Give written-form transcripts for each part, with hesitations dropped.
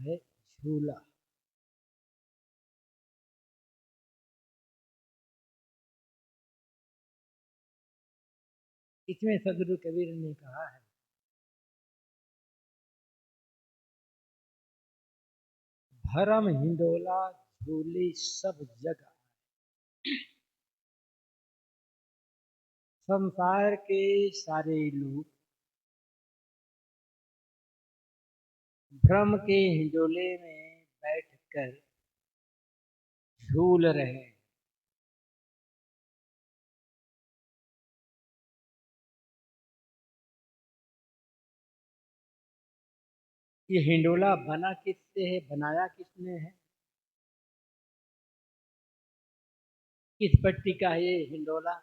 है झूला। इसमें सदगुरु कबीर ने कहा है, भरम हिंडोला झूले सब जग। संसार के सारे लोग भ्रम के हिंडोले में बैठकर झूल रहे हैं। ये हिंडोला बना किससे है, बनाया किसने है? किस पट्टी का है ये हिंडोला?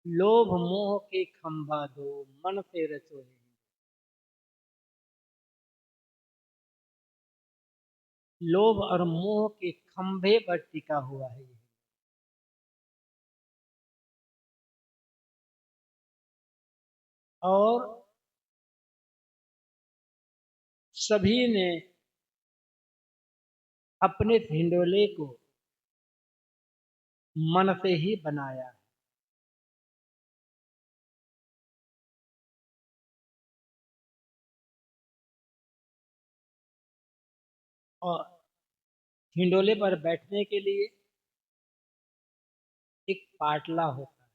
लोभ मोह के खंभा दो मन से रचो है। लोभ और मोह के खंभे पर टिका हुआ है ये। और सभी ने अपने हिंडोले को मन से ही बनाया। और हिंडोले पर बैठने के लिए एक पाटला होता है।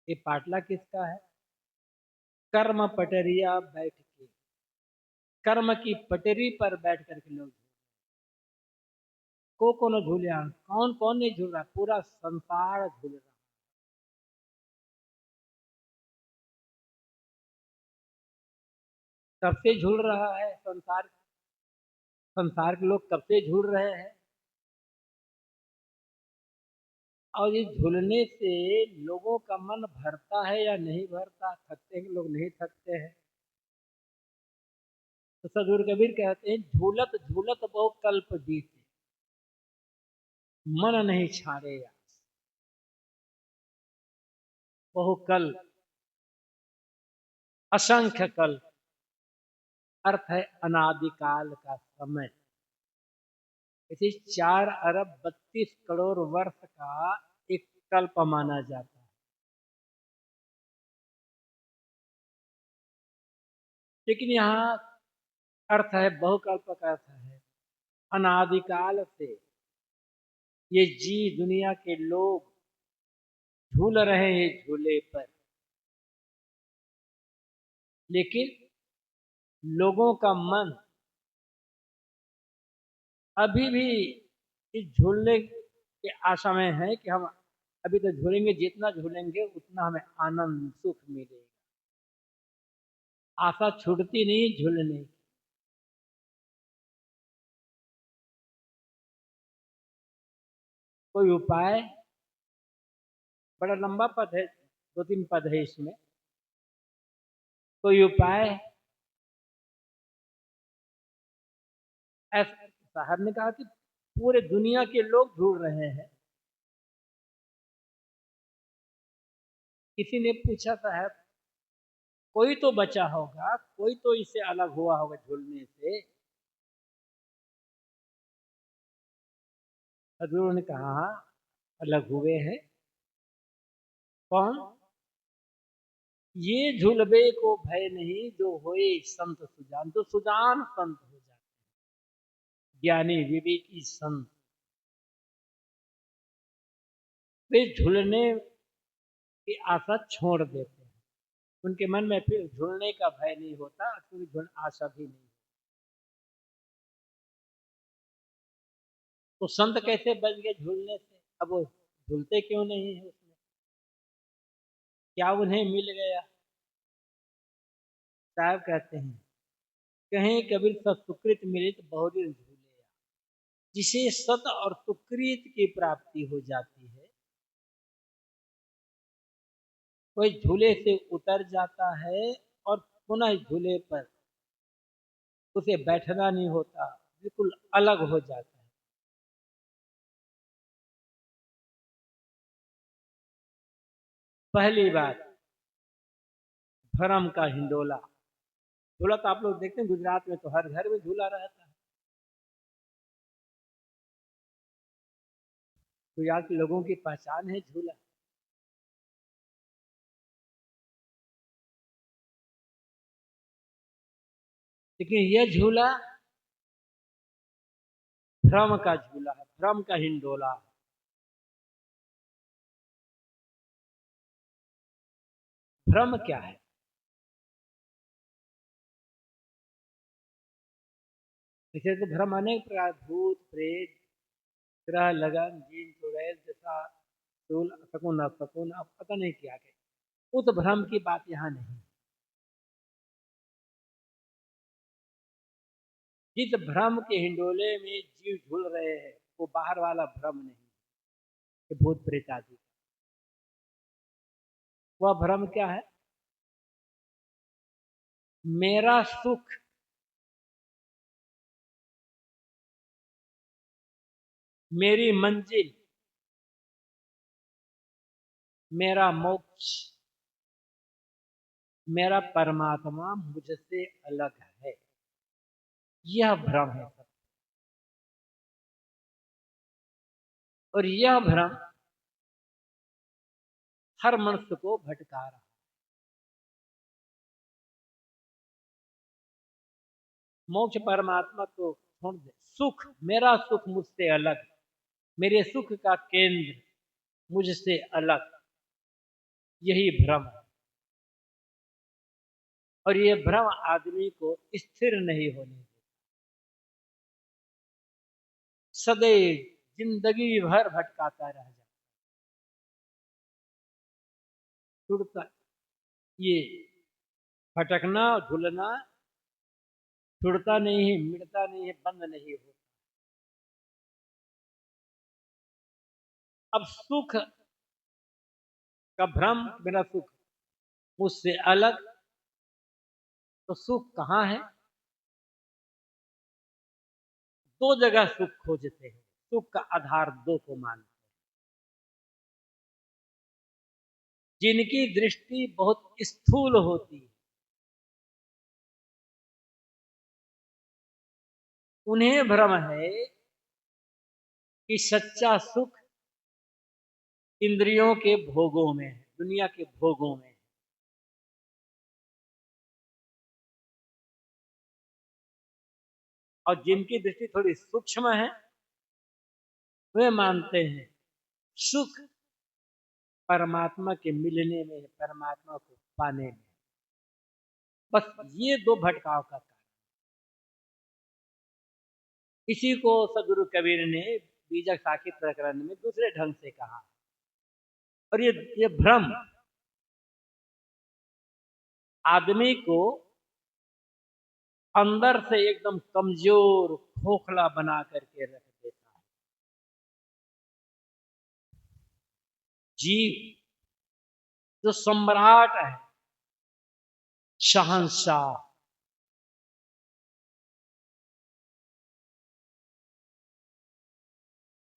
ये पाटला किसका है? कर्म पटरिया बैठ के, कर्म की पटरी पर बैठ करके लोग को कौन झूले, कौन कौन नहीं झूल रहा, पूरा संसार झूल रहा। कब से झूल रहा है संसार? संसार के लोग कब से झूल रहे हैं। और इस झूलने से लोगों का मन भरता है या नहीं भरता? थकते हैं लोग? नहीं थकते हैं। तो सदगुरु कबीर कहते हैं, झूलत झूलत बहु कल्प बीते, मन नहीं छाड़े आस। बहु कल, असंख्य कल, अर्थ है अनादिकाल का समय। इसे 4 अरब 32 करोड़ वर्ष का एक कल्प माना जाता है। लेकिन यहाँ अर्थ है, बहुकल्प का अर्थ है अनादिकाल से ये जी दुनिया के लोग झूल रहे हैं झूले पर। लेकिन लोगों का मन अभी भी इस झूलने के आशा में है कि हम अभी तो झूलेंगे, जितना झूलेंगे उतना हमें आनंद सुख मिलेगा। आशा छूटती नहीं झूलने की। कोई उपाय? बड़ा लंबा पद है, 2-3 पद है इसमें। कोई उपाय? ऐसा साहब ने कहा कि पूरे दुनिया के लोग झूल रहे हैं। किसी ने पूछा, साहब कोई तो बचा होगा, कोई तो इससे अलग हुआ होगा झूलने से। हजूर ने कहा, अलग हुए हैं। कौन? ये झूलबे को भय नहीं जो होए संत सुजान। तो सुजान संत हो जाते हैं, ज्ञानी विवेकी संत, वे झूलने की आशा छोड़ देते हैं। उनके मन में फिर झूलने का भय नहीं होता, क्योंकि आशा भी नहीं। तो संत कैसे बच गए झूलने से? अब वो झूलते क्यों नहीं है उसमें? क्या उन्हें मिल गया? साहब कहते हैं, कहीं कबीर सत सुकृत मिले तो बहुदिन झूले। जिसे सत और सुकृत की प्राप्ति हो जाती है, कोई झूले से उतर जाता है और पुनः झूले पर उसे बैठना नहीं होता, बिल्कुल अलग हो जाता है। पहली बात, भरम का हिंडोला झूला तो आप लोग देखते हैं गुजरात में तो हर घर में झूला रहता है। गुजरात के लोगों की पहचान है झूला। लेकिन यह झूला भ्रम का झूला है, भ्रम का हिंडोला है। भ्रम क्या है? इसे तो भ्रम अनेक प्रकार, भूत प्रेत, ग्रह लगन, जीन चुड़ैल जैसा शूल शकुन अपशकुन, अब पता नहीं क्या क्या। वो तो भ्रम की बात यहाँ नहीं। जिस भ्रम के हिंडोले में जीव झूल रहे हैं वो बाहर वाला भ्रम नहीं, कि भूत प्रेत आदि। वह भ्रम क्या है? मेरा सुख, मेरी मंजिल, मेरा मोक्ष, मेरा परमात्मा मुझसे अलग है, यह भ्रम है सब। और यह भ्रम हर मनुष्य को भटका रहा है। मोक्ष परमात्मा तो छोड़ दे, सुख, मेरा सुख मुझसे अलग, मेरे सुख का केंद्र मुझसे अलग, यही भ्रम है। और ये भ्रम आदमी को स्थिर नहीं होने देता, सदैव जिंदगी भर भटकाता रह जाता, छुड़ता। ये भटकना, झुलना छुड़ता नहीं है, मिटता नहीं है, बंद नहीं होता। अब सुख का भ्रम, मेरा सुख मुझसे अलग, तो सुख कहाँ है? दो जगह सुख खोजते हैं, सुख का आधार दो को मानते हैं। जिनकी दृष्टि बहुत स्थूल होती है उन्हें भ्रम है कि सच्चा सुख इंद्रियों के भोगों में है, दुनिया के भोगों में है। और जिनकी दृष्टि थोड़ी सूक्ष्म है वे मानते हैं सुख परमात्मा के मिलने में है, परमात्मा को पाने में। बस ये दो भटकाव का कारण। इसी को सदगुरु कबीर ने बीजक साखी प्रकरण में दूसरे ढंग से कहा। और ये भ्रम आदमी को अंदर से एकदम कमजोर, खोखला बना करके रख देता है। जीव जो सम्राट है, शहंशाह,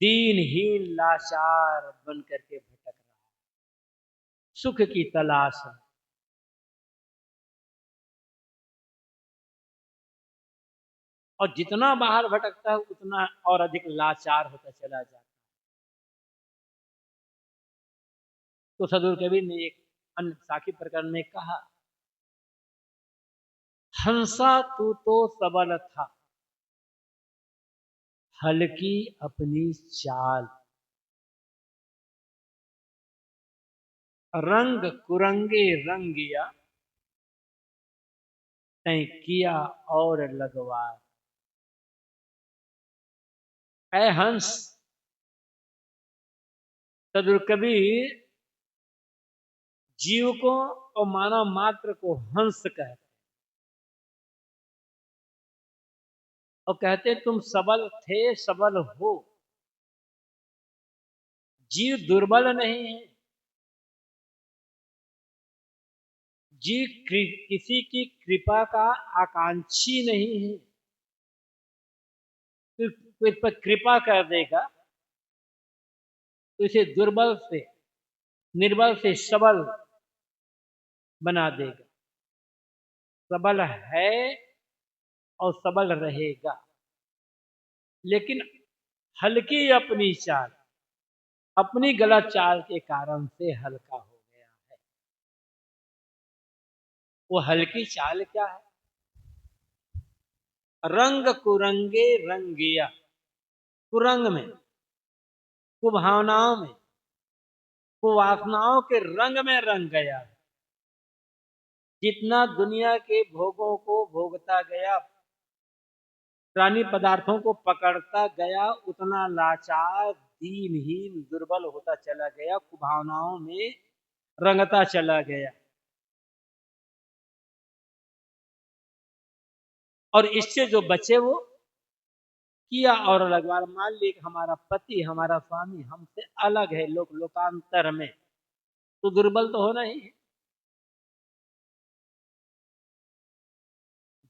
दीनहीन लाचार बन करके भटक रहा है, सुख की तलाश है। और जितना बाहर भटकता है उतना और अधिक लाचार होता चला जाता है। तो सदगुरु कबीर ने एक अन्य साखी प्रकरण में कहा, हंसा तू तो सबल था, हल्की अपनी चाल, रंग कुरंगे रंगिया, तय किया और लगवार। ऐ हंस, सदगुरु कबीर जीव को और मानव मात्र को हंस कहते और कहते तुम सबल थे, सबल हो। जीव दुर्बल नहीं है, जीव किसी की कृपा का आकांक्षी नहीं है। तो इस पर कृपा कर देगा तो इसे दुर्बल से, निर्बल से सबल बना देगा। सबल है और सबल रहेगा, लेकिन हल्की अपनी चाल, अपनी गलत चाल के कारण से हल्का हो गया है। वो हल्की चाल क्या है? रंग कुरंगे रंगिया, कुरंग में, कुभावनाओं में, कुवासनाओं के रंग में रंग गया। जितना दुनिया के भोगों को भोगता गया, प्राणी पदार्थों को पकड़ता गया, उतना लाचार, दीनहीन, दुर्बल होता चला गया, कुभावनाओं में रंगता चला गया। और इससे जो बचे वो किया और अलग बार। मान ली कि हमारा पति, हमारा स्वामी हमसे अलग है लोकांतर में, तो दुर्बल तो होना ही है।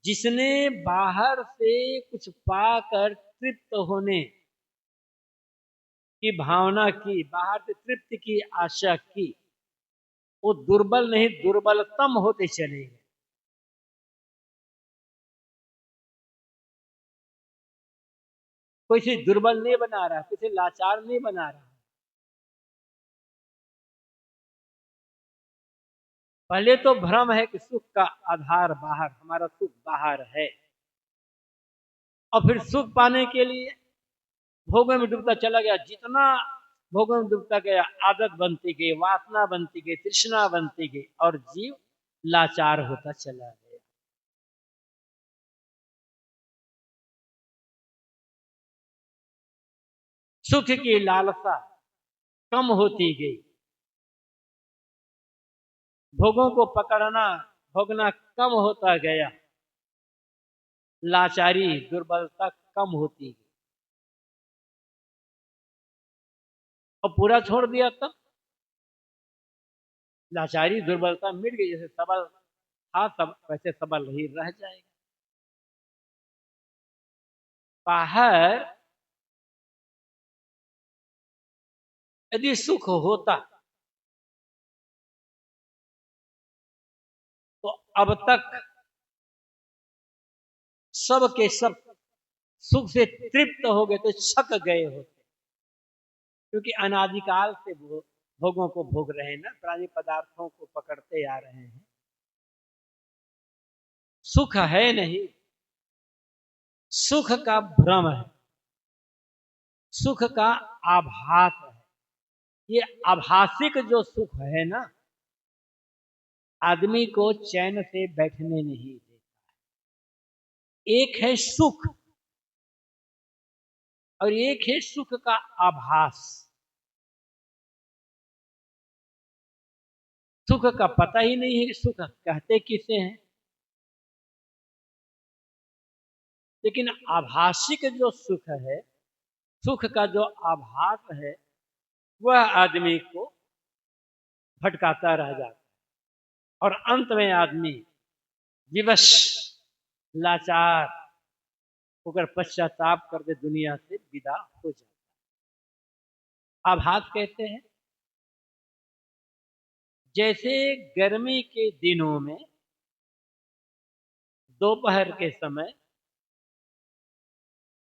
जिसने बाहर से कुछ पाकर तृप्त होने की भावना की, बाहर से तृप्ति की आशा की, वो दुर्बल नहीं दुर्बलतम होते चले गए। कोई से दुर्बल नहीं बना रहा, किसी लाचार नहीं बना रहा। पहले तो भ्रम है कि सुख का आधार बाहर, हमारा सुख बाहर है, और फिर सुख पाने के लिए भोगों में डूबता चला गया। जितना भोगों में डूबता गया, आदत बनती गई, वासना बनती गई, तृष्णा बनती गई, और जीव लाचार होता चला गया। सुख की लालसा कम होती गई, भोगों को पकड़ना, भोगना कम होता गया, लाचारी, दुर्बलता कम होती गई, और पूरा छोड़ दिया तब लाचारी दुर्बलता मिट गई। जैसे सबल था सब वैसे सबल ही रह जाएगा। बाहर यदि सुख होता तो अब तक सब के सब सुख से तृप्त हो गए, तो छक गए होते। क्योंकि अनादिकाल से भोगों को भोग रहे हैं ना, प्राणी पदार्थों को पकड़ते आ रहे हैं। सुख है नहीं, सुख का भ्रम है, सुख का आभास है। ये आभासिक जो सुख है ना, आदमी को चैन से बैठने नहीं देता। एक है सुख और एक है सुख का आभास। सुख का पता ही नहीं है कि सुख कहते किसे हैं, लेकिन आभासिक जो सुख है, सुख का जो आभास है, वह आदमी को भटकाता रह जाता है, और अंत में आदमी विवश, लाचार होकर पश्चाताप करके दुनिया से विदा हो जाता है। आभास कहते हैं, जैसे गर्मी के दिनों में दोपहर के समय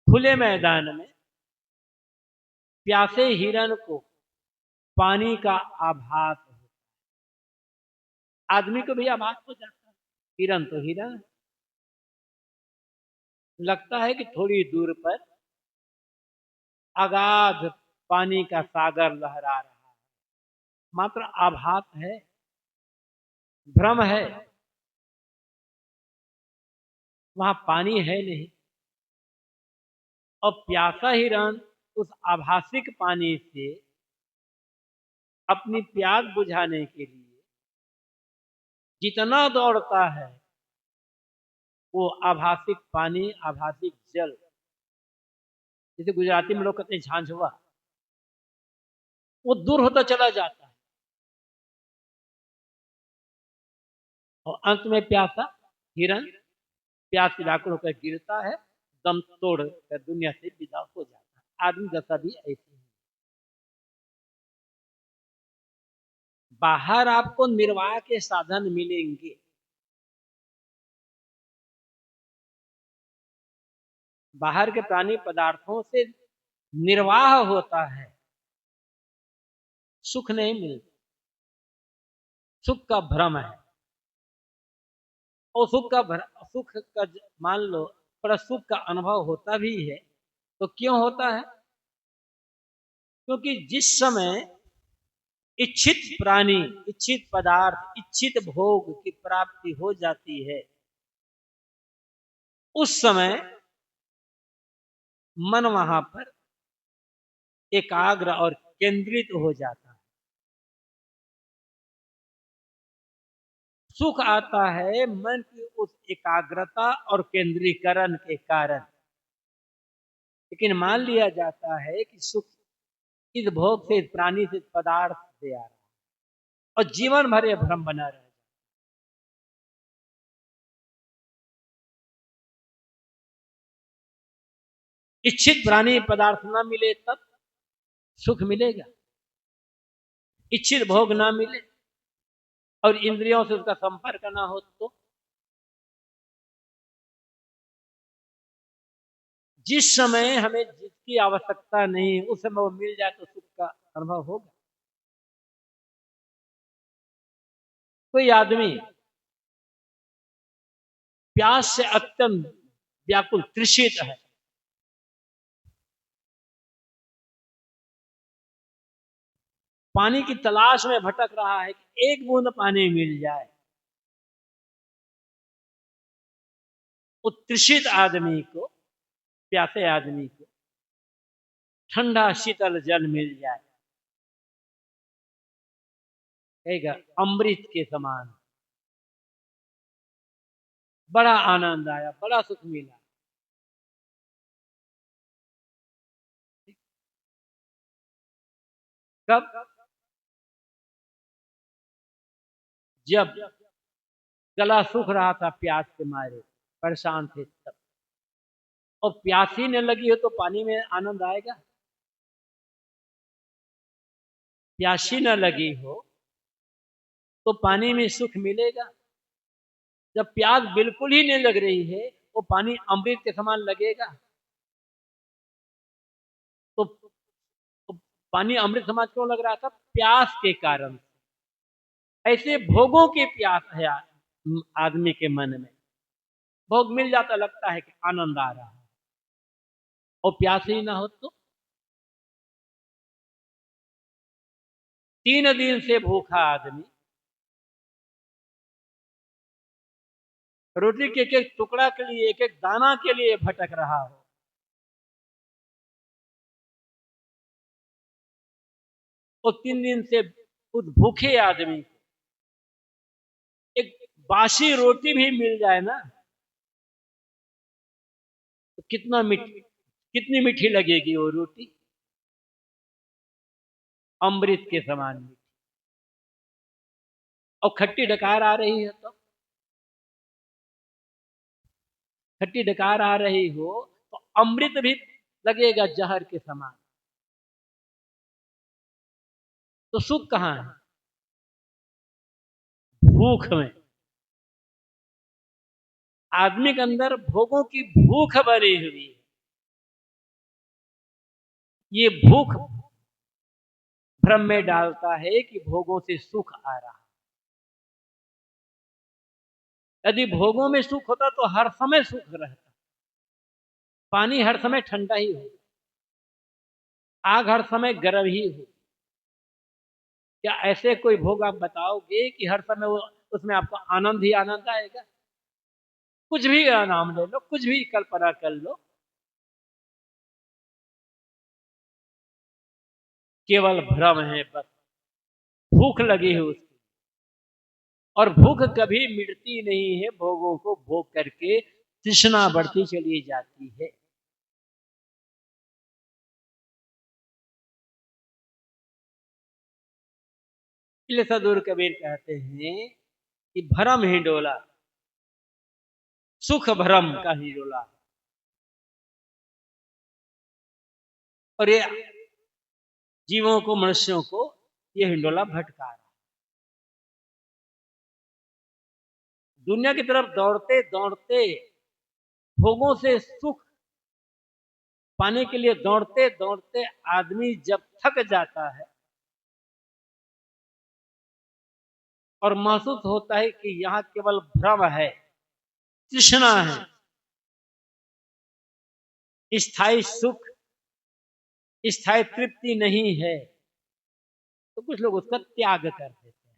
खुले मैदान में प्यासे हिरण को पानी का आभास हो, आदमी को भी आभास हो जाता है। हिरण तो हिरण लगता है कि थोड़ी दूर पर अगाध पानी का सागर लहरा रहा है, मात्र आभास है, भ्रम है, वहां पानी है नहीं। और प्यासा हिरण उस आभासिक पानी से अपनी प्यास बुझाने के लिए जितना दौड़ता है, वो आभासिक पानी, आभासिक जल, जैसे गुजराती में लोग कहते हैं झांझवा, वो दूर होता चला जाता है। और अंत में प्यासा हिरण प्यास की व्याकुल होकर गिरता है, दम तोड़ कर दुनिया से विदा हो जाता है। आदमी दशा भी ऐसी है। बाहर आपको निर्वाह के साधन मिलेंगे, बाहर के प्राणी पदार्थों से निर्वाह होता है, सुख नहीं मिलता, सुख का भ्रम है। और सुख का मान लो थोड़ा सुख का अनुभव होता भी है, तो क्यों होता है? क्योंकि जिस समय इच्छित प्राणी, इच्छित पदार्थ, इच्छित भोग की प्राप्ति हो जाती है, उस समय मन वहां पर एकाग्र और केंद्रित हो जाता है। सुख आता है मन की उस एकाग्रता और केंद्रीकरण के कारण। लेकिन मान लिया जाता है कि सुख इस भोग से, इस प्राणी से, इस पदार्थ से आ रहा है और जीवन भर यह भ्रम बना रहे। इच्छित प्राणी पदार्थ ना मिले तब सुख मिलेगा, इच्छित भोग ना मिले और इंद्रियों से उसका संपर्क ना हो तो। जिस समय हमें जिसकी आवश्यकता नहीं, उस समय वो मिल जाए तो सुख का अनुभव होगा। कोई आदमी प्यास से अत्यंत व्याकुल तृषित है, पानी की तलाश में भटक रहा है कि एक बूंद पानी मिल जाए। उस तृषित आदमी को, प्यासे आदमी को ठंडा शीतल जल मिल जाए, कहेगा अमृत के समान, बड़ा आनंद आया, बड़ा सुख मिला। कब? जब गला सूख रहा था प्यास के मारे, परेशान थे तब। और प्यास ही न लगी हो तो पानी में आनंद आएगा? प्यासी न लगी हो तो पानी में सुख मिलेगा? जब प्यास बिल्कुल ही नहीं लग रही है, वो पानी अमृत के समान लगेगा? तो, तो पानी अमृत समान क्यों लग रहा था? प्यास के कारण। ऐसे भोगों की प्यास है आदमी के मन में। भोग मिल जाता लगता है कि आनंद आ रहा है, और प्यास ही ना हो तो। 3 दिन से भूखा आदमी रोटी के एक एक टुकड़ा के लिए, एक एक दाना के लिए भटक रहा हो, और 3 दिन से उस भूखे आदमी को एक बासी रोटी भी मिल जाए ना, तो कितनी मीठी लगेगी वो रोटी? अमृत के समान मीठी। और खट्टी डकार आ रही है तो, खट्टी डकार आ रही हो तो अमृत भी लगेगा जहर के समान। तो सुख कहां है? भूख में। आदमी के अंदर भोगों की भूख भरी हुई है। ये भूख भ्रम में डालता है कि भोगों से सुख आ रहा है। यदि भोगों में सुख होता तो हर समय सुख रहता। पानी हर समय ठंडा ही हो, आग हर समय गर्म ही हो। क्या ऐसे कोई भोग आप बताओगे कि हर समय वो, उसमें आपको आनंद ही आनंद आएगा? कुछ भी नाम ले लो, कुछ भी कल्पना कर लो, केवल भ्रम है बस। भूख लगी है उसकी, और भूख कभी मिटती नहीं है। भोगों को भोग करके तृष्णा बढ़ती चली जाती है। इसलिए सदगुरु कबीर कहते हैं कि भरम ही डोला, सुख भरम का ही डोला। और ये जीवों को, मनुष्यों को ये हिंडोला भटका रहा है। दुनिया की तरफ दौड़ते दौड़ते भोगों से सुख पाने के लिए दौड़ते दौड़ते आदमी जब थक जाता है और महसूस होता है कि यहाँ केवल भ्रम है, तृष्णा है, स्थायी सुख, स्थायी तृप्ति नहीं है, तो कुछ लोग उसका त्याग कर देते हैं,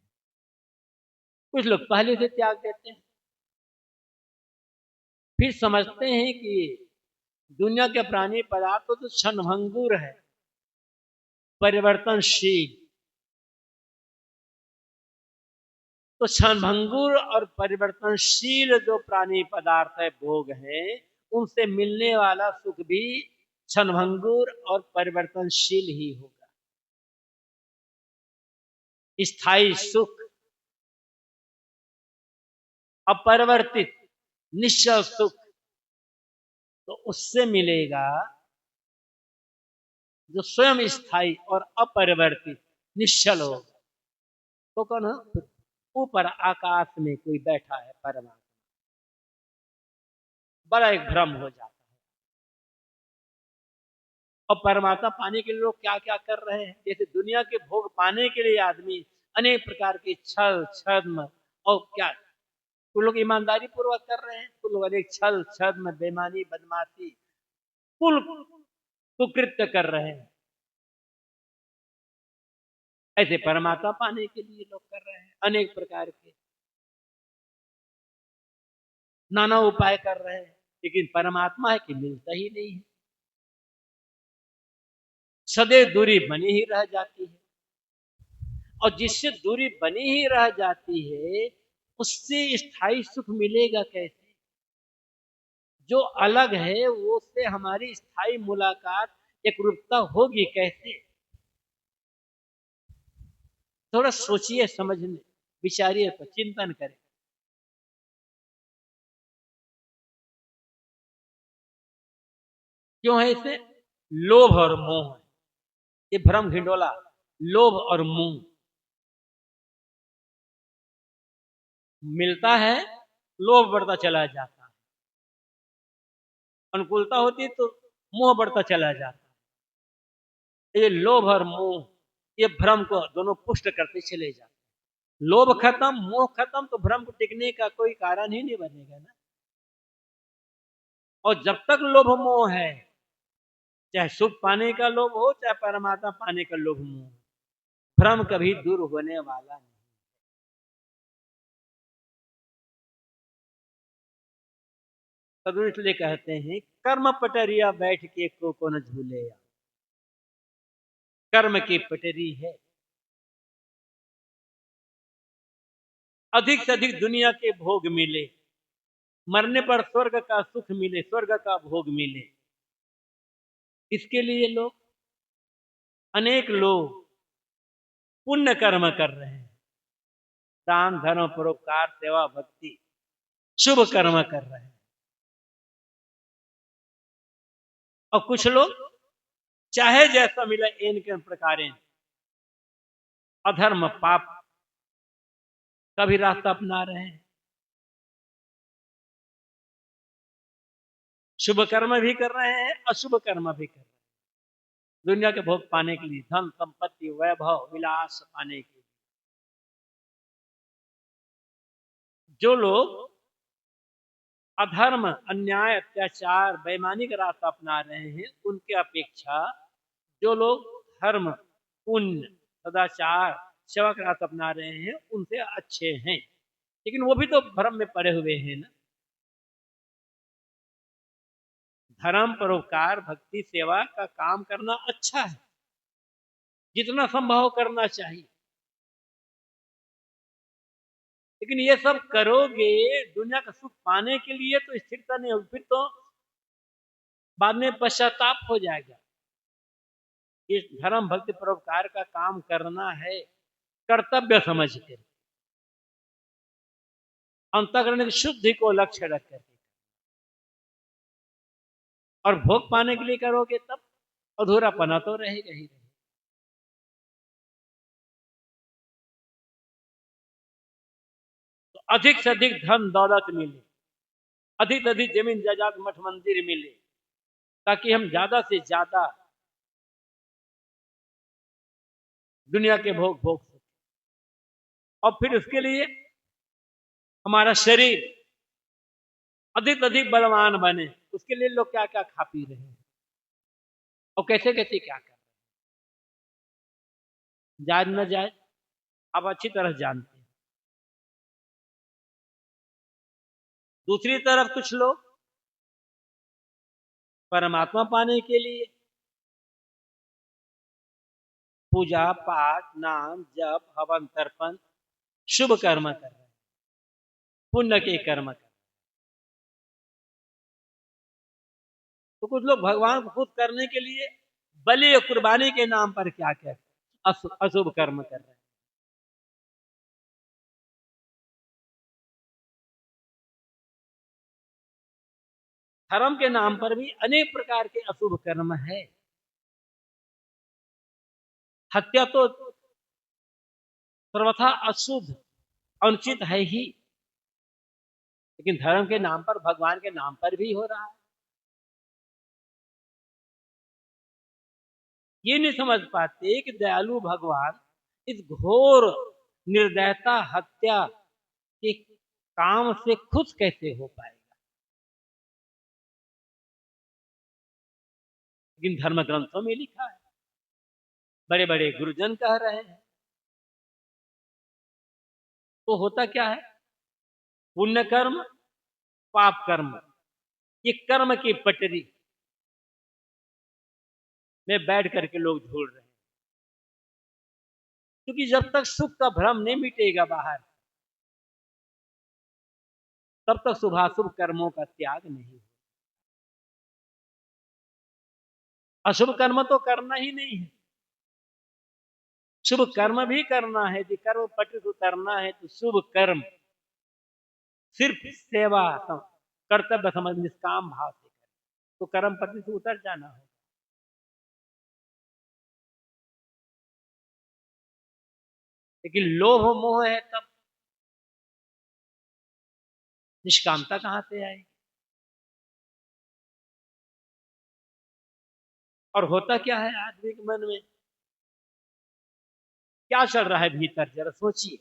कुछ लोग पहले से त्याग देते हैं। फिर समझते हैं कि दुनिया के प्राणी पदार्थ तो क्षणभंगुर है, परिवर्तनशील। तो क्षणभंगुर और परिवर्तनशील जो प्राणी पदार्थ है, भोग है, उनसे मिलने वाला सुख भी क्षणभंगुर और परिवर्तनशील ही होगा। स्थायी सुख, अपरिवर्तित निश्चल सुख, तो उससे मिलेगा जो स्वयं स्थायी और अपरिवर्तित निश्चल होगा। तो कौन है? ऊपर आकाश में कोई बैठा है परमात्मा, बड़ा एक भ्रम हो जाता है। और परमात्मा पाने के लिए लोग क्या क्या कर रहे हैं। जैसे दुनिया के भोग पाने के लिए आदमी अनेक प्रकार के छल छद्म और क्या, कुछ लोग ईमानदारी पूर्वक कर रहे हैं, कुछ लोग अनेक छल छद्म बेईमानी बदमाशी कुल कुकृत्य कर रहे हैं। ऐसे परमात्मा पाने के लिए लोग कर रहे हैं, अनेक प्रकार के नाना उपाय कर रहे हैं, लेकिन परमात्मा है कि मिलता ही नहीं है। सदैव दूरी बनी ही रह जाती है, और जिससे दूरी बनी ही रह जाती है उससे स्थायी सुख मिलेगा कैसे? जो अलग है वो उससे हमारी स्थायी मुलाकात एक रूपता होगी कैसे? थोड़ा सोचिए, समझने विचारिए, तो चिंतन करें। क्यों है इसे? लोभ और मोह, ये भ्रम घिंडोला, लोभ और मोह मिलता है, लोभ बढ़ता चला जाता है, अनुकूलता होती है तो मोह बढ़ता चला जाता है। ये लोभ और मोह, ये भ्रम को दोनों पुष्ट करते चले जाते हैं। लोभ खत्म, मोह खत्म, तो भ्रम को टिकने का कोई कारण ही नहीं बनेगा ना। और जब तक लोभ मोह है, चाहे सुख पाने का लोभ हो, चाहे परमात्मा पाने का लोभ मोह, भ्रम कभी दूर होने वाला नहीं। तो इसलिए कहते हैं कर्म पटरिया बैठ के को न झूले, कर्म की पटरी है। अधिक से अधिक दुनिया के भोग मिले, मरने पर स्वर्ग का सुख मिले, स्वर्ग का भोग मिले, इसके लिए लोग, अनेक लोग पुण्य कर्म कर रहे हैं, दान धर्म परोपकार सेवा भक्ति शुभ कर्म कर रहे हैं। और कुछ लोग चाहे जैसा मिले इनके प्रकार अधर्म पाप का भी रास्ता अपना रहे हैं, शुभ कर्म भी कर रहे हैं, अशुभ कर्म भी कर रहे हैं, दुनिया के भोग पाने के लिए, धन संपत्ति वैभव विलास पाने के लिए। जो लोग अधर्म अन्याय अत्याचार बेईमानी का रास्ता अपना रहे हैं, उनके अपेक्षा जो लोग धर्म पुण्य सदाचार सेवा का रास्ता अपना रहे हैं उनसे अच्छे हैं। लेकिन वो भी तो भ्रम में पड़े हुए हैं ना। धर्म परोपकार भक्ति सेवा का काम करना अच्छा है, जितना संभव करना चाहिए, लेकिन ये सब करोगे दुनिया का सुख पाने के लिए तो स्थिरता नहीं होगी, फिर तो बाद में पश्चाताप हो जाएगा। इस धर्म भक्ति परोपकार का काम करना है कर्तव्य समझ के, अंतःकरण की शुद्धि को लक्ष्य रख करके, और भोग पाने के लिए करोगे तब अधूरापना तो रहेगा ही रहेगा। तो अधिक से अधिक धन दौलत मिले, अधिक से अधिक जमीन जायदाद मठ मंदिर मिले, ताकि हम ज्यादा से ज्यादा दुनिया के भोग भोग सकें। और फिर उसके लिए हमारा शरीर अधिक अधिक बलवान बने, उसके लिए लोग क्या क्या खा पी रहे हैं और कैसे कैसे क्या कर रहे हैं, जायज न जायज आप अच्छी तरह जानते हैं। दूसरी तरफ कुछ लोग परमात्मा पाने के लिए पूजा पाठ, नाम जप, हवन तर्पण, शुभ कर्म कर रहे हैं, पुण्य के कर्म कर रहे हैं। तो कुछ लोग भगवान को खुद करने के लिए बलि और कुर्बानी के नाम पर क्या क्या अशुभ कर्म कर रहे हैं। धर्म के नाम पर भी अनेक प्रकार के अशुभ कर्म है। हत्या तो सर्वथा अशुभ अनुचित है ही, लेकिन धर्म के नाम पर, भगवान के नाम पर भी हो रहा है। ये नहीं समझ पाते कि दयालु भगवान इस घोर निर्दयता हत्या के काम से खुश कैसे हो पाएगा। लेकिन धर्म ग्रंथों में लिखा है, बड़े बड़े गुरुजन कह रहे हैं। तो होता क्या है, पुण्य कर्म पाप कर्म, ये कर्म की पटरी में बैठ करके लोग झूल रहे हैं। क्योंकि जब तक सुख का भ्रम नहीं मिटेगा बाहर, तब तक शुभाशुभ कर्मों का त्याग नहीं। अशुभ कर्म तो करना ही नहीं है, शुभ कर्म भी करना है। यदि कर्म पट उतरना है तो शुभ कर्म सिर्फ सेवा कर्तव्य समझ निष्काम भाव से करें, तो कर्म पति से उतर जाना है। लेकिन लोभ मोह है तब निष्कामता कहां से आएगी। और होता क्या है आदमी के मन में, क्या चल रहा है भीतर, जरा सोचिए।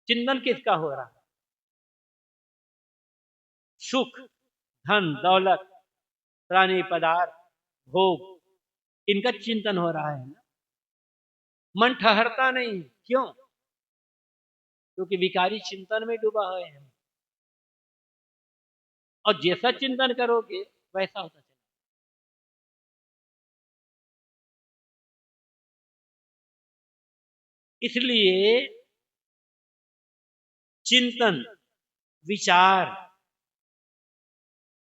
चिंतन किसका हो रहा है, सुख, धन दौलत, प्राणी पदार्थ, भोग, इनका चिंतन हो रहा है ना। मन ठहरता नहीं, क्यों? क्योंकि विकारी चिंतन में डूबा हुए हैं। और जैसा चिंतन करोगे वैसा होता चला। इसलिए चिंतन, विचार,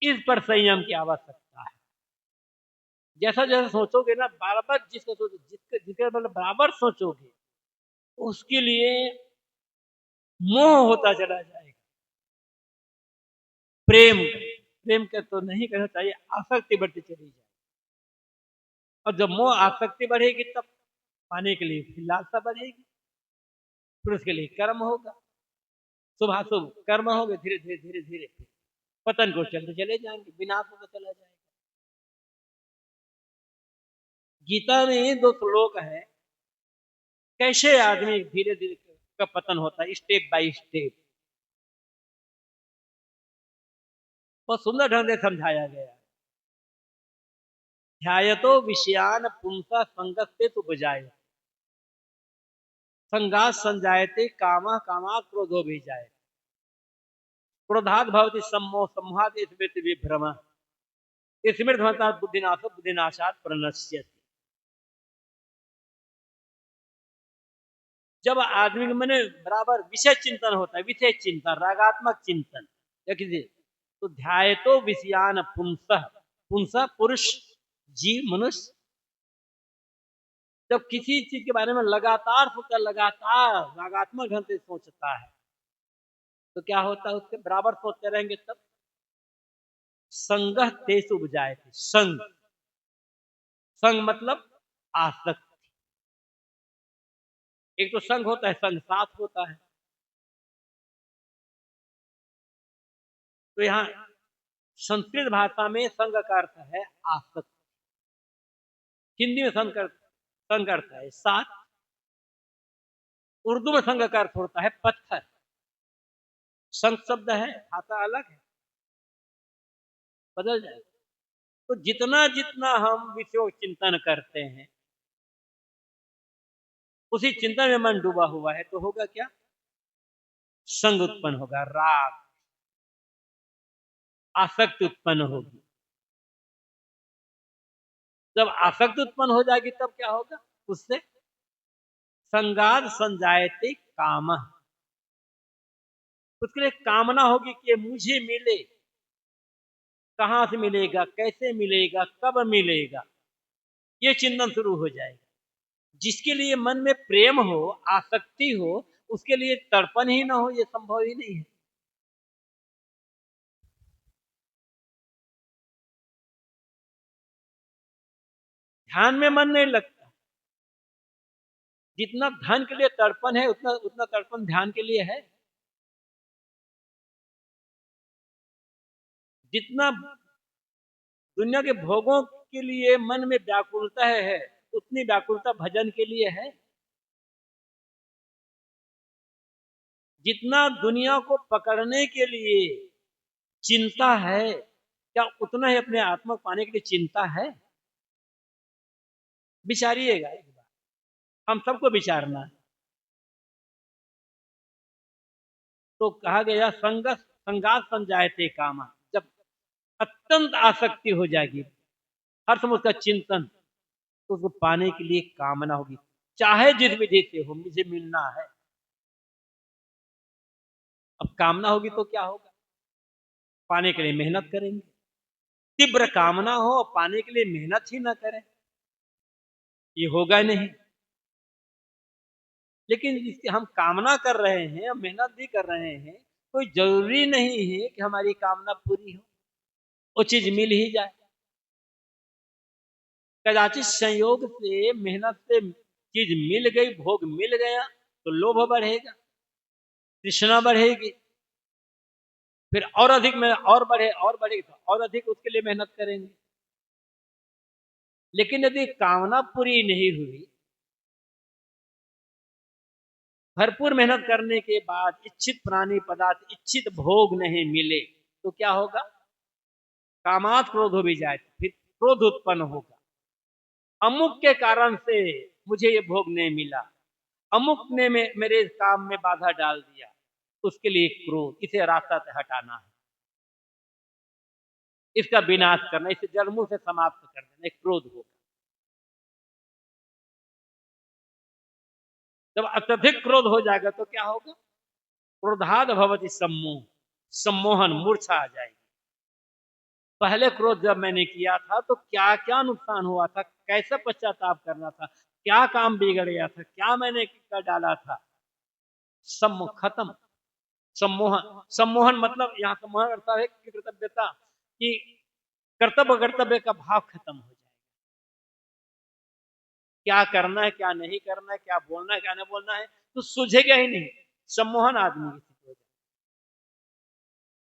इस पर संयम की आवश्यकता है। जैसा जैसा सोचोगे ना, बार बार जिसका सोचो, जिसके मतलब बराबर सोचोगे, उसके लिए मोह होता चला जाएगा। प्रेम, प्रेम का तो नहीं कहना चाहिए, आसक्ति बढ़ती चली जाए। और जब मोह आसक्ति बढ़ेगी तब पाने के लिए फिर लालसा बढ़ेगी, फिर उसके लिए कर्म होगा, शुभाशुभ कर्म होंगे, धीरे धीरे धीरे धीरे पतन को चलते चले जाएंगे, विनाश होता चला जाएगा। गीता में 2 श्लोक है, कैसे आदमी धीरे धीरे का पतन होता है, स्टेप बाय स्टेप। बहुत सुंदर ढंग से समझाया गया। ध्यायतो विषयान पुंसा संगस्ते उपजाय, संगात संजायते कामा कामा क्रोधो भी जाए, क्रोधात भवति सम्मोह सम्मोहात् स्मृति विभ्रम, स्मृति बुद्धिनाश बुद्धिनाशात् प्रणश्यति। जब आदमी के मन में बराबर विषय चिंतन होता है, विषय चिंतन, रागात्मक चिंतन, तो ध्याय तो विषयान पुंसः, पुंसः पुरुष, जीव, मनुष्य जब किसी चीज के बारे में लगातार सोचता, लगातार रागात्मक ढंग से सोचता है, तो क्या होता है, उसके बराबर सोचते रहेंगे तब संगह तेज उपजाए थे। संग, संग मतलब आसक्ति। एक तो संग होता है, संग साथ होता है। तो यहाँ संस्कृत भाषा में संग का अर्थ है आसक्त, हिंदी में संग का अर्थ है साथ, उर्दू में संग का अर्थ होता है पत्थर। संग शब्द है, भाषा अलग है, बदल जाए। तो जितना जितना हम विषय चिंतन करते हैं, उसी चिंतन में मन डूबा हुआ है, तो होगा क्या? संग उत्पन्न होगा, राग, आसक्ति उत्पन्न होगी। जब आसक्ति उत्पन्न हो जाएगी तब क्या होगा? उससे संगाद संजायते काम, उसके लिए कामना होगी कि मुझे मिले। कहां से मिलेगा, कैसे मिलेगा, कब मिलेगा, ये चिंतन शुरू हो जाएगा। जिसके लिए मन में प्रेम हो, आसक्ति हो, उसके लिए तड़पन ही ना हो, ये संभव ही नहीं है। ध्यान में मन नहीं लगता। जितना धन के लिए तड़पन है, उतना उतना तड़पन ध्यान के लिए है। जितना दुनिया के भोगों के लिए मन में व्याकुलता है, उतनी व्याकुलता भजन के लिए है। जितना दुनिया को पकड़ने के लिए चिंता है, क्या उतना ही अपने आत्मा को पाने के लिए चिंता है? विचारिएगा एक बार, हम सबको विचारना है। तो कहा गया संगात संजायते कामा, जब अत्यंत आसक्ति हो जाएगी, हर समय उसका चिंतन, तो उसको पाने के लिए कामना होगी, चाहे जिस विधि से हो, मुझे मिलना है। अब कामना होगी तो क्या होगा? पाने के लिए मेहनत करेंगे। तीव्र कामना हो, पाने के लिए मेहनत ही ना करें, ये होगा नहीं। लेकिन जिसकी हम कामना कर रहे हैं, मेहनत भी कर रहे हैं, कोई जरूरी नहीं है कि हमारी कामना पूरी हो, वो चीज मिल ही जाए। कदाचित संयोग से, मेहनत से चीज मिल गई, भोग मिल गया, तो लोभ बढ़ेगा, तृष्णा बढ़ेगी, फिर और अधिक में और बढ़े, और बढ़ेगी तो और अधिक उसके लिए मेहनत करेंगे। लेकिन यदि कामना पूरी नहीं हुई, भरपूर मेहनत करने के बाद इच्छित प्राणी पदार्थ, इच्छित भोग नहीं मिले, तो क्या होगा? कामात क्रोध भी जाए, फिर क्रोध उत्पन्न होगा। अमुक के कारण से मुझे ये भोग नहीं मिला, अमुक ने मेरे काम में बाधा डाल दिया, उसके लिए क्रोध, इसे रास्ता से हटाना है, इसका विनाश करना, इसे जन्मों से समाप्त कर देना, एक क्रोध होगा। जब अत्यधिक क्रोध हो जाएगा तो क्या होगा? क्रोधाद भवति सम्मोह, सम्मोहन, मूर्छा आ जाएगी। पहले क्रोध जब मैंने किया था तो क्या क्या नुकसान हुआ था, कैसे पश्चाताप करना था, क्या काम बिगड़ गया था, क्या मैंने कर डाला था, सम्मोह खत्म। सम्मोहन, सम्मोहन मतलब यहाँ सम्मोहन अर्थ है कि कर्तव्यता, कि कर्तव्य कर्तव्य का भाव खत्म हो जाए। क्या करना है, क्या नहीं करना है, क्या बोलना है, क्या नहीं बोलना है, तो सूझेगा ही नहीं। सम्मोहन आदमी की स्थिति हो जाए।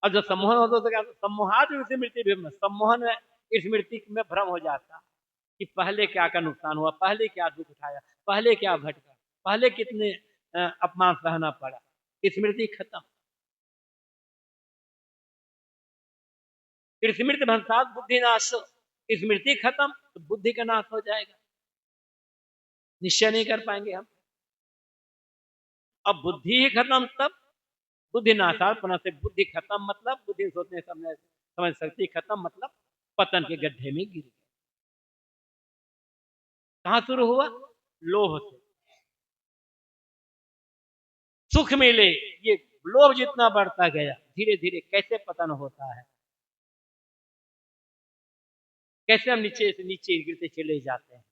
और जब सम्मोहन होता तो क्या? सम्मोहात स्मृति, सम्मोहन में स्मृति में भ्रम हो जाता कि पहले क्या का नुकसान हुआ, पहले क्या दुख उठाया, पहले क्या भटका, पहले कितने अपमान सहना पड़ा, स्मृति खत्म। स्मृति भंसात बुद्धि नाश, स्मृति खत्म तो बुद्धि का नाश हो जाएगा, निश्चय नहीं कर पाएंगे हम। अब बुद्धि ही खत्म, तब बुद्धि नाशात पुनः से, बुद्धि खत्म मतलब बुद्धि सोचने समझ सकती खत्म मतलब पतन के गड्ढे में गिर गए। कहां शुरू हुआ? लोभ से। सुख मिले, ये लोभ जितना बढ़ता गया, धीरे धीरे कैसे पतन होता है, कैसे हम नीचे से नीचे गिरते चले जाते हैं।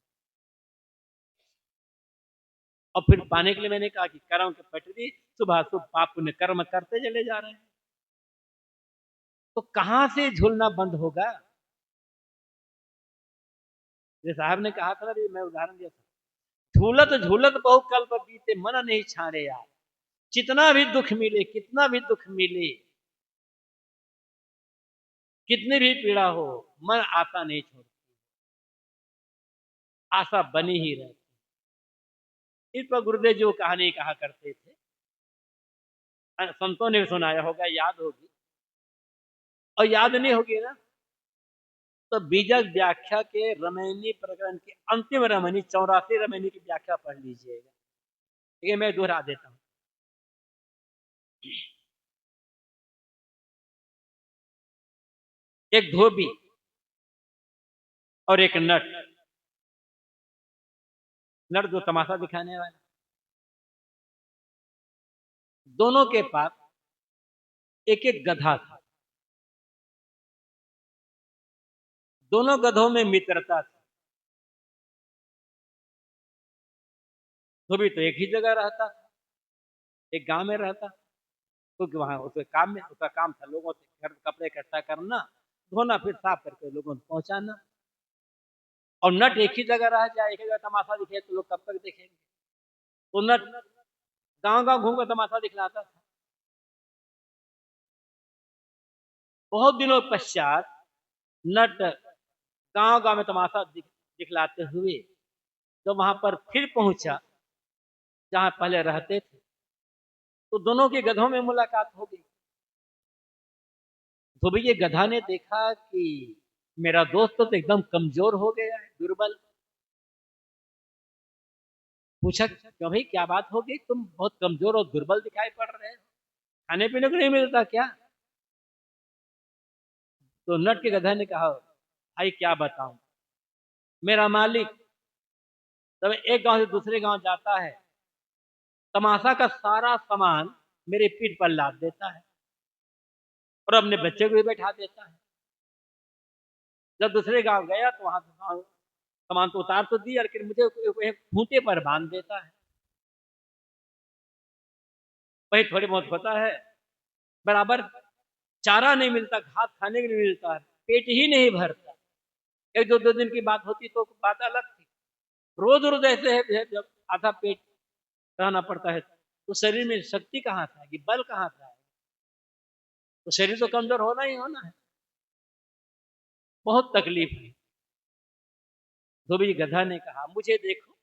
और फिर पाने के लिए मैंने कहा कि कर्म के पटरी, सुबह सुबह पाप पुण्य कर्म करते चले जा रहे हैं, तो कहां से झूलना बंद होगा? जैसे साहब ने कहा था ना, मैं उदाहरण दिया था, झूलत झूलत बहु कल्प बीते, मन नहीं छाड़े यार। जितना भी दुख मिले, कितना भी दुख मिले, कितनी भी पीड़ा हो, मन आशा नहीं छोड़ती, आशा बनी ही रहती। इस पर गुरुदेव जी वो कहानी कहा करते थे, संतों ने सुनाया होगा, याद होगी, और याद नहीं होगी ना तो बीजक व्याख्या के रमैनी प्रकरण के अंतिम रमैनी 84 रमैनी की व्याख्या पढ़ लीजिएगा। ये मैं दोहरा देता हूं। एक धोबी और एक नट, नट जो तमाशा दिखाने वाला, दोनों के पास एक एक गधा था। दोनों गधों में मित्रता थी। धोबी तो एक ही जगह रहता था, एक गांव में रहता, क्योंकि वहां उसके काम में उसका काम था लोगों से घर कपड़े इकट्ठा करना, धोना, फिर साफ करके लोगों को पहुंचाना। और नट एक ही जगह रह जाए, एक ही जगह तमाशा दिखे तो लोग कब तक देखेंगे। तो नट गांव गांव घूम कर तमाशा दिखलाता था। बहुत दिनों पश्चात नट गांव गांव में तमाशा दिखलाते हुए तो वहां पर फिर पहुंचा जहां पहले रहते थे, तो दोनों के गधों में मुलाकात हो गई। तो भैया गधा ने देखा कि मेरा दोस्त तो एकदम कमजोर हो गया है, दुर्बल। पूछा, क्यों भाई, क्या बात हो गई, तुम बहुत कमजोर और दुर्बल दिखाई पड़ रहे हो, खाने पीने को नहीं मिलता क्या? तो नट के गधा ने कहा, भाई क्या बताऊं, मेरा मालिक जब एक गांव से दूसरे गांव जाता है, तमाशा का सारा सामान मेरे पीठ पर लाद देता है और अपने बच्चे को भी बैठा देता है। जब दूसरे गांव गया तो वहां सामान तो उतार तो दिया, लेकिन मुझे एक खूंटे पर बांध देता है। वही थोड़ी बहुत होता है, बराबर चारा नहीं मिलता, घास खाने के लिए मिलता है, पेट ही नहीं भरता। एक दो दो दिन की बात होती तो बात अलग थी, रोज रोज ऐसे है जब आधा पेट रहना पड़ता है तो शरीर में शक्ति कहाँ था कि बल कहाँ था? तो शरीर तो कमजोर होना ही होना है। बहुत तकलीफ है। धोबी गधा ने कहा, मुझे देखो,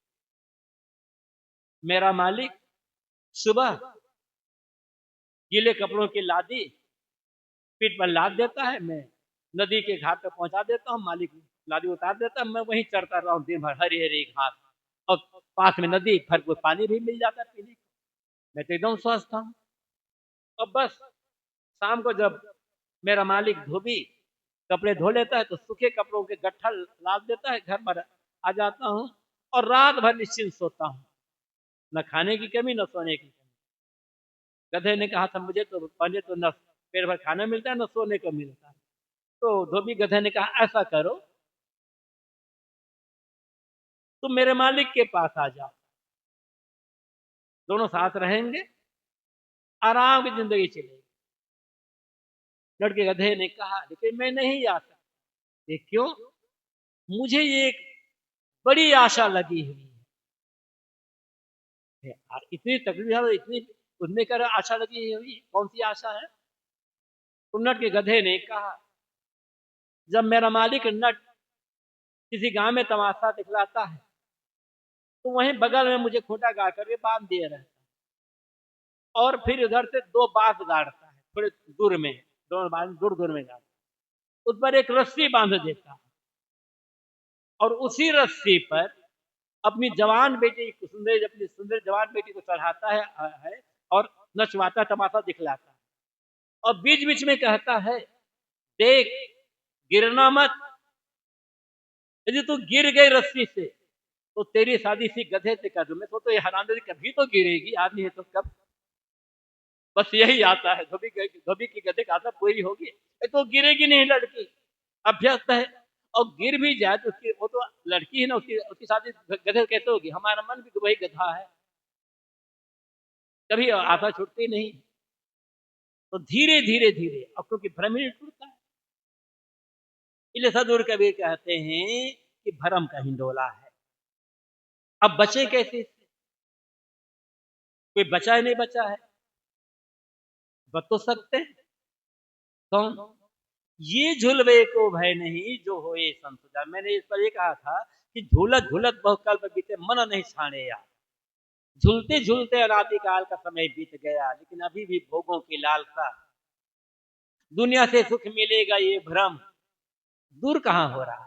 मेरा मालिक सुबह गीले कपड़ों की लादी पीठ पर लाद देता है, मैं नदी के घाट पर पहुंचा देता हूँ, मालिक लादी उतार देता है, मैं वहीं चढ़ता रहा हूँ दिन भर, हरी हरी घास, और पास में नदी, भर को पानी भी मिल जाता है पीने को, मैं तो एकदम स्वस्थ हूँ। और बस शाम को जब मेरा मालिक धोबी कपड़े धो लेता है तो सूखे कपड़ों के गट्ठा लाद देता है, घर पर आ जाता हूँ और रात भर निश्चिंत सोता हूँ, न खाने की कमी न सोने की कमी। गधे ने कहा था, मुझे तो पहले तो न पेट भर खाना मिलता है न सोने को मिलता है। तो धोबी गधे ने कहा, ऐसा करो, तुम मेरे मालिक के पास आ जाओ, दोनों साथ रहेंगे, आराम की जिंदगी चलेगी। लड़के गधे ने कहा, लेकिन मैं नहीं आ सकता। क्यों? मुझे ये एक बड़ी आशा लगी हुई है, इतनी तकलीफ है, इतनी उसने कर आशा लगी हुई, कौन सी आशा है? तो नट के गधे ने कहा, जब मेरा मालिक नट किसी गांव में तमाशा दिखलाता है तो वहीं बगल में मुझे खूंटा गाड़ करके बांध दिए रहता है, और फिर उधर से दो बांस गाड़ता है, थोड़े दूर में, दोनों बांस दूर दूर में गाड़ता है, उस पर एक रस्सी बांध देता है, और उसी रस्सी पर अपनी जवान बेटी को, अपनी सुंदर जवान बेटी को चढ़ाता है और नचवाता, तमाशा दिखलाता है, और बीच बीच में कहता है, देख, गिरना मत, यदि तू गिर गई रस्सी से तो तेरी शादी सी गधे से कर दूं। मैं तो ये हरामजादी कभी तो गिरेगी, आदमी है तो कब। बस यही आता है, धोबी की गधे का आदत पूरी होगी, तो गिरेगी नहीं लड़की, अभ्यस्त है, और गिर भी जाए तो उसकी, वो तो लड़की है ना, उसकी उसकी शादी गधे कैसे होगी? हमारा मन भी तो वही गधा है, कभी आशा छूटती नहीं। तो धीरे धीरे धीरे, अब क्योंकि भ्रम ही टूटता है, इसलिए सदगुरु कबीर कहते हैं कि भरम का हिंडोला है। अब बचे कैसे? कोई बचा ही नहीं बचा है, बच तो सकते हैं। कौन? ये झुलवे को भय नहीं जो होए संत सुजान। मैंने इस पर ये कहा था कि झूलत झूलत बहुकल्प बीते मन नहीं छाने या। झूलते झूलते अनादिकाल का समय बीत गया, लेकिन अभी भी भोगों की लालसा, दुनिया से सुख मिलेगा ये भ्रम दूर कहां हो रहा।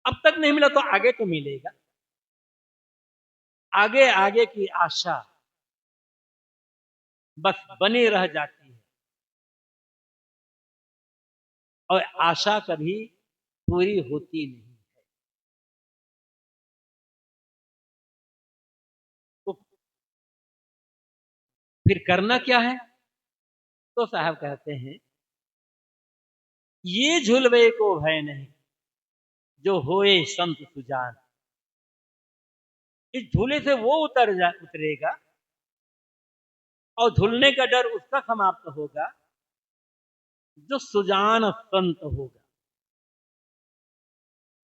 अब तक नहीं मिला तो आगे तो मिलेगा। आगे आगे की आशा बस बनी रह जाती है, और आशा कभी पूरी होती नहीं है। तो फिर करना क्या है? तो साहब कहते हैं, ये झुलवे को भय नहीं जो होए संत सुजान। इस झूले से वो उतरेगा, और झूलने का डर उसका समाप्त होगा जो सुजान संत होगा।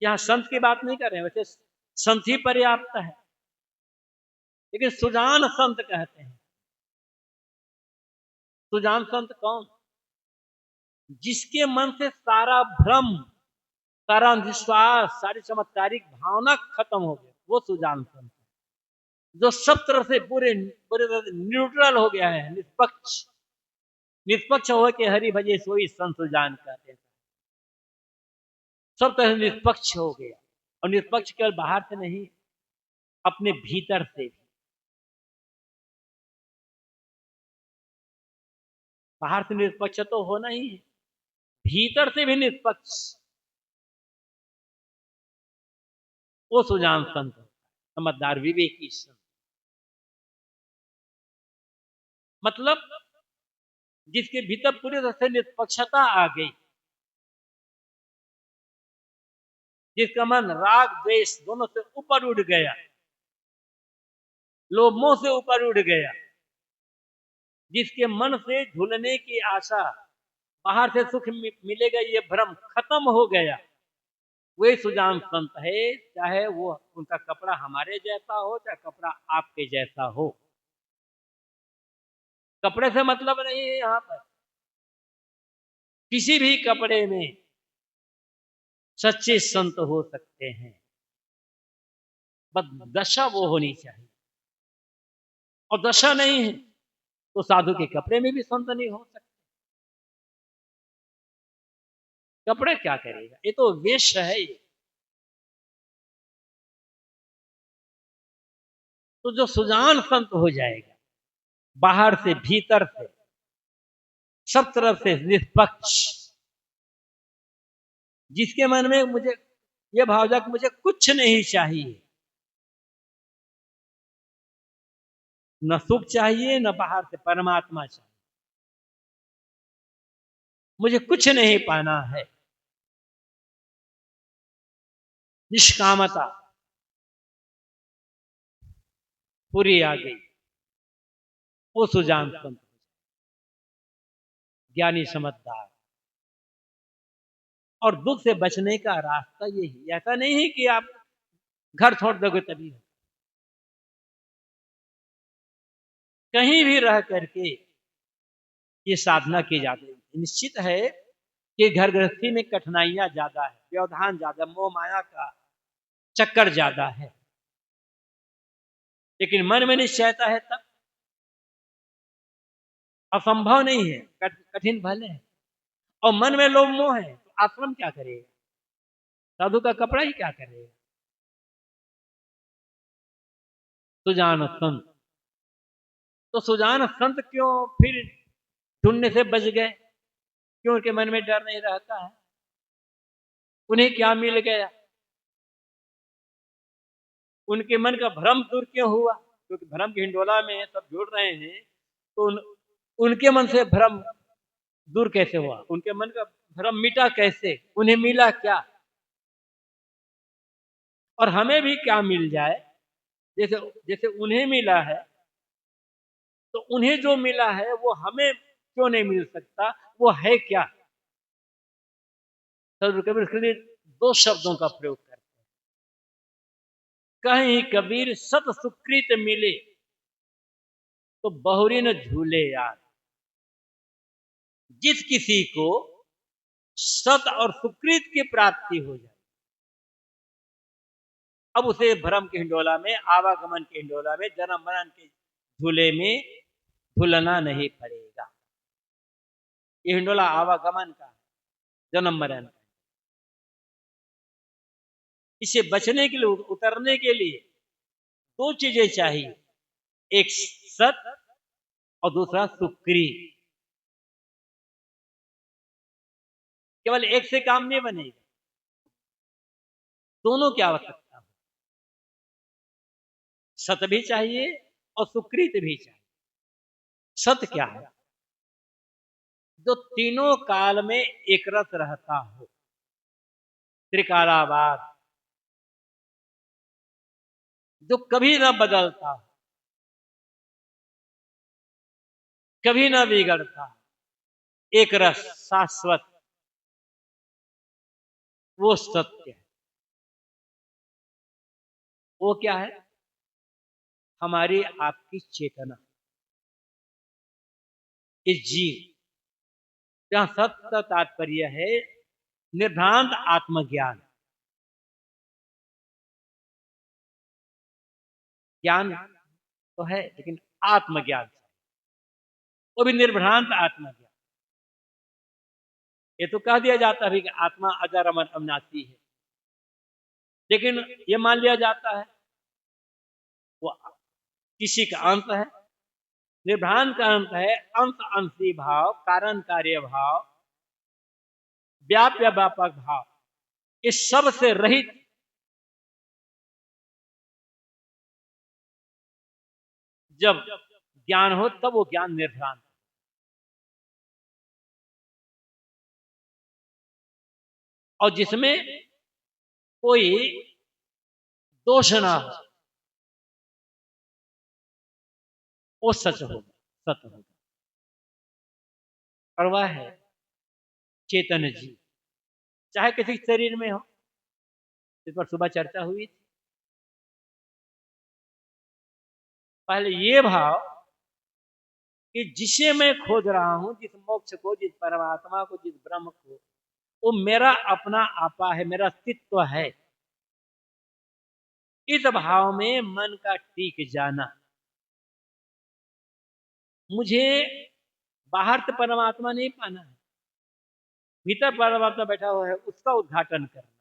यहां संत की बात नहीं कर रहे हैं, वैसे संत ही पर्याप्त है, लेकिन सुजान संत कहते हैं। सुजान संत कौन? जिसके मन से सारा भ्रम, सारा अंधविश्वास, सारी चमत्कारिक भावना खत्म हो गई, वो सुजान संत। जो सब तरफ से पूरे पूरे न्यूट्रल हो गया है, निष्पक्ष निष्पक्ष हो के हरि भजे सोई संत सुजान कहते हैं। सब तरह से निष्पक्ष हो गया, और निष्पक्ष केवल बाहर से नहीं, अपने भीतर से भी। बाहर से निष्पक्ष तो होना ही है, भीतर से भी निष्पक्ष, वो सुजान संत, समझदार विवेकी संत। मतलब जिसके भीतर पूरी तरह से निष्पक्षता आ गई, जिसका मन राग द्वेष दोनों से ऊपर उठ गया, लोभ मोह से ऊपर उठ गया, जिसके मन से झूलने की आशा, बाहर से सुख मिलेगा ये भ्रम खत्म हो गया, वही सुजान संत है। चाहे वो उनका कपड़ा हमारे जैसा हो, चाहे कपड़ा आपके जैसा हो। कपड़े से मतलब नहीं है यहां पर, किसी भी कपड़े में सच्चे संत हो सकते हैं, बस दशा वो होनी चाहिए। और दशा नहीं है तो साधु के कपड़े में भी संत नहीं हो सकते। कपड़ा क्या करेगा, ये तो वेश है ये। तो जो सुजान संत हो जाएगा, बाहर से भीतर से सब तरफ से निष्पक्ष, जिसके मन में मुझे ये भाव जाए कि मुझे कुछ नहीं चाहिए, न सुख चाहिए न बाहर से परमात्मा चाहिए, मुझे कुछ नहीं पाना है, निष्कामता पूरी आ गई, वो सुजान संत, ज्ञानी समझदार। और दुख से बचने का रास्ता यही, ऐसा नहीं है कि आप घर छोड़ दोगे तभी, कहीं भी रह करके ये साधना की जाती है। निश्चित है कि घर गृहस्थी में कठिनाइयां ज्यादा है, व्यवधान ज्यादा, मोह माया का चक्कर ज्यादा है, लेकिन मन में निश्चयता है तब असंभव नहीं है, कठिन भले है। और मन में लोभ मोह है तो आश्रम क्या करेगा, साधु का कपड़ा ही क्या करेगा। सुजान संत, तो सुजान संत क्यों फिर ढूंढने से बच गए, क्यों उनके मन में डर नहीं रहता है, उन्हें क्या मिल गया, उनके मन का भ्रम दूर क्यों हुआ, क्योंकि भ्रम की हिंडोला में सब जुड़ रहे हैं, तो उनके मन से भ्रम दूर कैसे हुआ, उनके मन का भ्रम मिटा कैसे, उन्हें मिला क्या। और हमें भी क्या मिल जाए, जैसे जैसे उन्हें मिला है, तो उन्हें जो मिला है वो हमें क्यों नहीं मिल सकता, वो है क्या। सदगुरु कबीर इसके लिए दो शब्दों का प्रयोग करते हैं, कहीं कबीर सत सुकृत मिले तो बहुरी न झूले यार। जिस किसी को सत और सुकृत की प्राप्ति हो जाए। अब उसे भ्रम के हिंडोला में, आवागमन के हिंडोला में, जन्म मरण के झूले में झूलना नहीं पड़ेगा। ये हिंडोला आवागमन का, जन्म मरण का। इसे बचने के लिए, उतरने के लिए दो चीजें चाहिए, एक सत और दूसरा सुकृत। केवल एक से काम नहीं बनेगा, दोनों की आवश्यकता है। सत भी चाहिए और सुकृत भी चाहिए। सत क्या है? जो तीनों काल में एक रस रहता हो, त्रिकालावाद, जो कभी न बदलता हो, कभी न बिगड़ता, एक रस शाश्वत, वो सत्य है। वो क्या है? हमारी आपकी चेतना, इस जीव। यहां सत्य तात्पर्य है निर्भ्रांत आत्मज्ञान। ज्ञान तो है, लेकिन आत्मज्ञान, वो भी निर्भ्रांत आत्मज्ञान। ये तो कह दिया जाता है कि आत्मा अजर अमर अविनाशी है, लेकिन ये मान लिया जाता है वो किसी का अंत है। निर्भ्रांत का अंत है अंत अंशी भाव, कारण कार्य भाव, व्याप्य व्यापक भाव, इस सब से रहित जब ज्ञान हो तब वो ज्ञान निर्भ्रांत। और जिसमें कोई दोष ना हो, वो सच होगा, सत्य होगा। और वह है चेतन जीव, चाहे किसी शरीर में हो। इस पर सुबह चर्चा हुई थी। पहले ये भाव कि जिसे मैं खोज रहा हूं, जिस मोक्ष को, जिस परमात्मा को, जिस ब्रह्म को, वो मेरा अपना आपा है, मेरा अस्तित्व है। इस भाव में मन का टिक जाना। मुझे बाहर से परमात्मा नहीं पाना है, भीतर परमात्मा बैठा हुआ है, उसका उद्घाटन करना।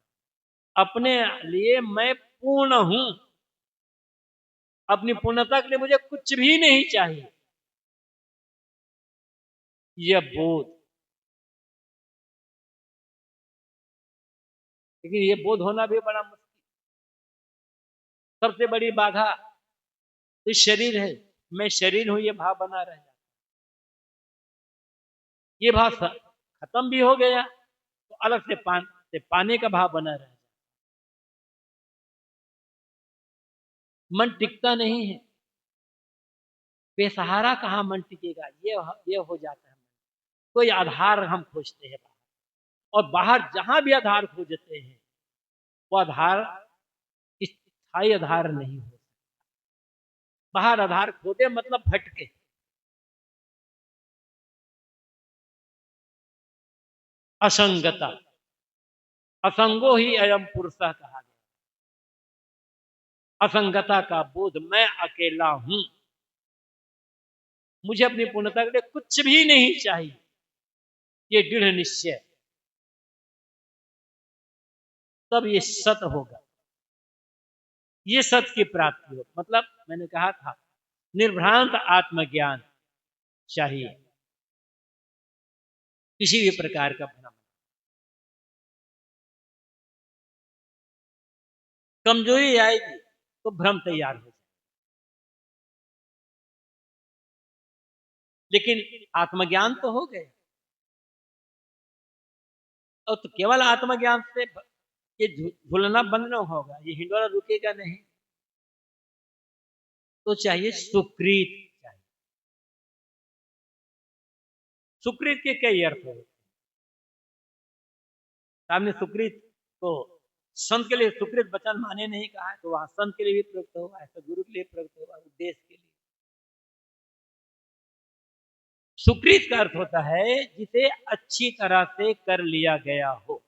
अपने लिए मैं पूर्ण हूं, अपनी पूर्णता के लिए मुझे कुछ भी नहीं चाहिए। यह बोध, लेकिन यह बोध होना भी बड़ा मुश्किल। सबसे बड़ी बाधा तो शरीर है, मैं शरीर हूं, ये भाव बना रह जाता। ये भाव खत्म भी हो गया तो अलग से पाने का भाव बना रह जाता। मन टिकता नहीं है, बेसहारा कहाँ मन टिकेगा, ये हो जाता है। कोई आधार हम खोजते हैं बाहर, और बाहर जहां भी आधार खोजते हैं वो आधार स्थायी आधार नहीं हो। बाहर आधार खोदे मतलब भटके। असंगता, असंगो ही अयम पुरुष कहा गया। असंगता का बोध, मैं अकेला हूं, मुझे अपनी पूर्णता के लिए कुछ भी नहीं चाहिए, ये दृढ़ निश्चय, तब ये सत होगा। ये सत की प्राप्ति हो, मतलब मैंने कहा था निर्भ्रांत आत्मज्ञान चाहिए। किसी भी प्रकार का भ्रम, कमजोरी आएगी तो भ्रम तैयार हो जाए, लेकिन आत्मज्ञान तो हो गए। और तो केवल आत्मज्ञान से ये झूलना बंद न होगा, ये हिंडोला रुकेगा नहीं। तो चाहिए सुकृत चाहिए। सुकृत के कई अर्थ होते हैं। सामने सुकृत को संत के लिए सुकृत वचन माने नहीं कहा है, तो वहां संत के लिए भी प्रयुक्त होगा, ऐसा गुरु के लिए प्रयुक्त होगा, उद्देश्य के लिए। सुकृत का अर्थ होता है जिसे अच्छी तरह से कर लिया गया हो,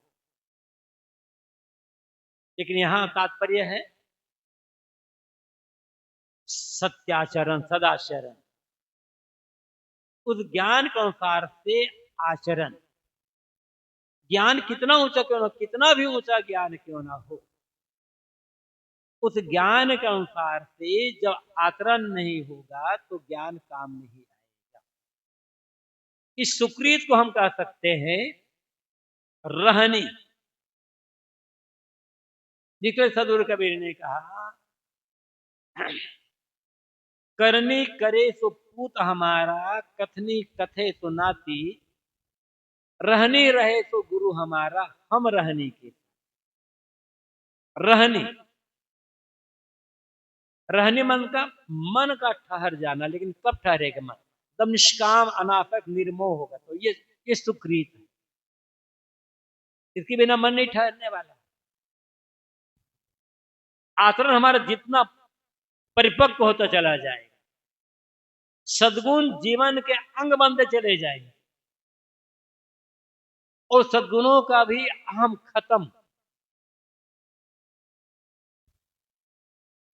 लेकिन यहां तात्पर्य है सत्याचरण, सदाचरण, उस ज्ञान के अनुसार से आचरण। ज्ञान कितना ऊंचा क्यों ना, कितना भी ऊंचा ज्ञान क्यों ना हो, उस ज्ञान के अनुसार से जब आचरण नहीं होगा तो ज्ञान काम नहीं आएगा। इस सुकृत को हम कह सकते हैं रहनी। जिसे सदगुरु कबीर ने कहा, करनी करे सो पूत हमारा, कथनी कथे सो नाती, रहनी रहे सो गुरु हमारा, हम रहनी के। रहनी, रहने मन का ठहर जाना, लेकिन कब ठहरेगा मन? तब निष्काम अनासक्त निर्मोह होगा, तो ये सुकृत है। इसके बिना मन नहीं ठहरने वाला। आचरण हमारा जितना परिपक्व होता चला जाएगा, सद्गुण जीवन के अंग बनते चले जाएंगे, और सद्गुणों का भी अहम खत्म।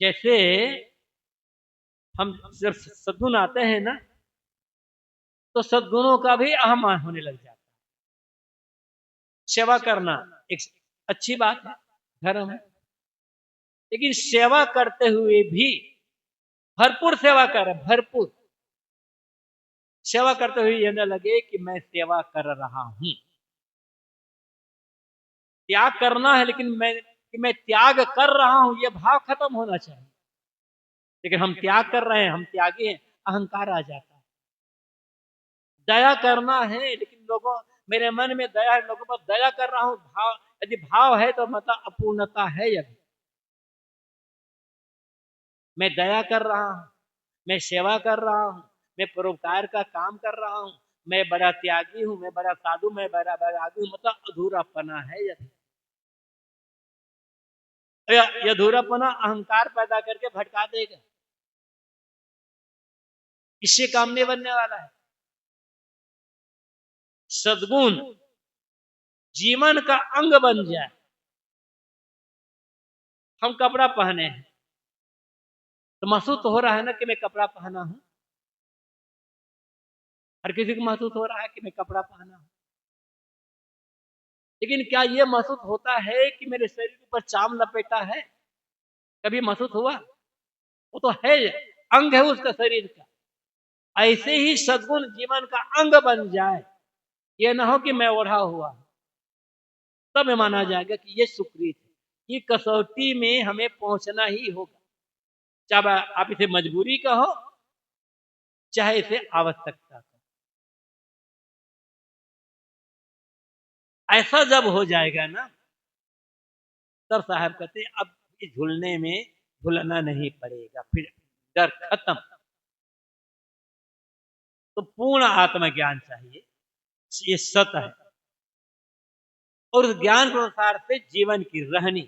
जैसे हम जब सद्गुण आते हैं ना, तो सद्गुणों का भी अहम होने लग जाता है। सेवा करना एक अच्छी बात है, धर्म है, लेकिन सेवा करते हुए भी भरपूर सेवा कर, भरपूर सेवा करते हुए यह न लगे कि मैं सेवा कर रहा हूं। त्याग करना है, लेकिन मैं त्याग कर रहा हूं, यह भाव खत्म होना चाहिए। लेकिन हम त्याग कर रहे हैं, हम त्यागी हैं, अहंकार आ जाता है। दया करना है, लेकिन लोगों, मेरे मन में दया है, लोगों पर दया कर रहा हूं, भाव, यदि भाव है तो मतलब अपूर्णता है। यदि मैं दया कर रहा हूं, मैं सेवा कर रहा हूं, मैं परोपकार का काम कर रहा हूं, मैं बड़ा त्यागी हूं, मैं बड़ा साधु, मैं बड़ा बैरागी हूं, मतलब अधूरापना है। यदि यह अधूरापना अहंकार पैदा करके भटका देगा, इससे काम नहीं बनने वाला है। सद्गुण जीवन का अंग बन जाए। हम कपड़ा पहने हैं तो महसूस तो हो रहा है ना कि मैं कपड़ा पहना हूं। हर किसी को महसूस हो रहा है कि मैं कपड़ा पहना हूं, लेकिन क्या यह महसूस होता है कि मेरे शरीर पर चाम लपेटा है? कभी महसूस हुआ? वो तो है, अंग है उसका शरीर का। ऐसे ही सद्गुण जीवन का अंग बन जाए, यह ना हो कि मैं ओढ़ा हुआ, तब माना जाएगा कि यह सुकृत है। ये कसौटी में हमें पहुंचना ही होगा, चाहे आप इसे मजबूरी कहो, चाहे इसे आवश्यकता कहो। ऐसा जब हो जाएगा ना, तब साहब कहते हैं अब इस झूलने में झूलना नहीं पड़ेगा, फिर डर खत्म। तो पूर्ण आत्मज्ञान चाहिए, ये सत्य है। और उस ज्ञान के अनुसार से जीवन की रहनी,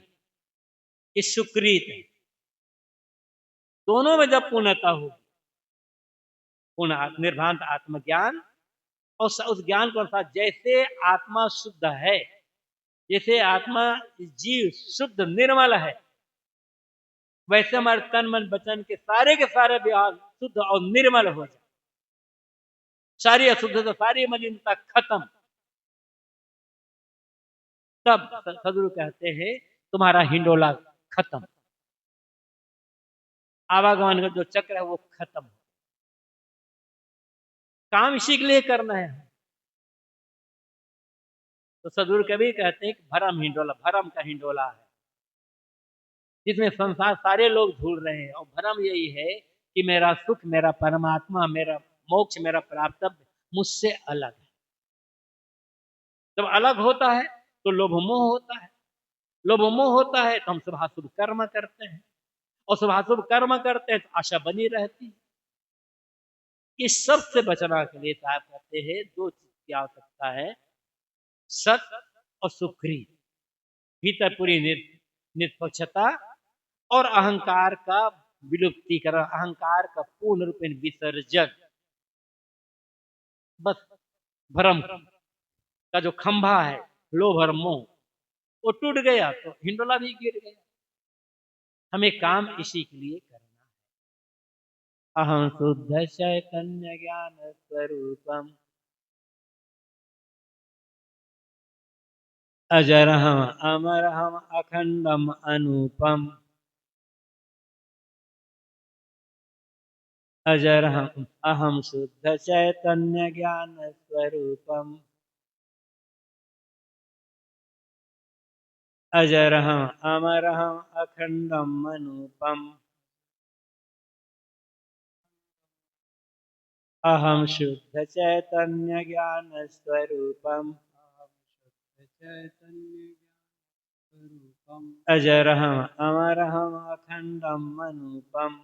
ये सुकृत है। दोनों में जब पूर्णता होगी, पूर्ण निर्भांत आत्मज्ञान, और उस ज्ञान के अनुसार जैसे आत्मा शुद्ध है, जैसे आत्मा जीव शुद्ध निर्मल है, वैसे हमारे तन मन वचन के सारे व्यवहार शुद्ध और निर्मल हो जाए, सारी अशुद्धता, सारी मलिनता खत्म। तब सदगुरु कहते हैं तुम्हारा हिंडोला खत्म, आवागमन का जो चक्र है वो खत्म। काम इसी के लिए करना है। तो सदगुरु कभी कहते हैं कि भरम हिंडोला, भरम का हिंडोला है, जिसमें संसार सारे लोग झूल रहे हैं, और भरम यही है कि मेरा सुख, मेरा परमात्मा, मेरा मोक्ष, मेरा प्राप्तव्य मुझसे अलग है। जब अलग होता है तो लोभ मोह होता है, लोभ मोह होता है तो हम शुभाशुभ कर्म करते हैं, और शुभाशुभ कर्म करते हैं तो आशा बनी रहती है। इस सब से बचना के लिए साहब कहते हैं दो चीज की आवश्यकता है, सत और सुकृत। भीतर पूरी निष्पक्षता, और अहंकार का विलुप्तिकरण, अहंकार का पूर्ण रूपेण विसर्जन। बस भ्रम का जो खंभा है, लोभ और मोह, वो टूट गया तो हिंडोला भी गिर गया। हमें काम इसी के लिए करना है। अहम शुद्ध चैतन्य ज्ञान स्वरूपम अजरहम अमरहम अखंडम अनुपम अजरहम अहम शुद्ध चैतन्य ज्ञान स्वरूपम अजरहम अमरहम अखंडम अनुपम अहम शुद्ध चैतन्य ज्ञान स्वरूपम अजरहम अमरहम अखंडम अनुपम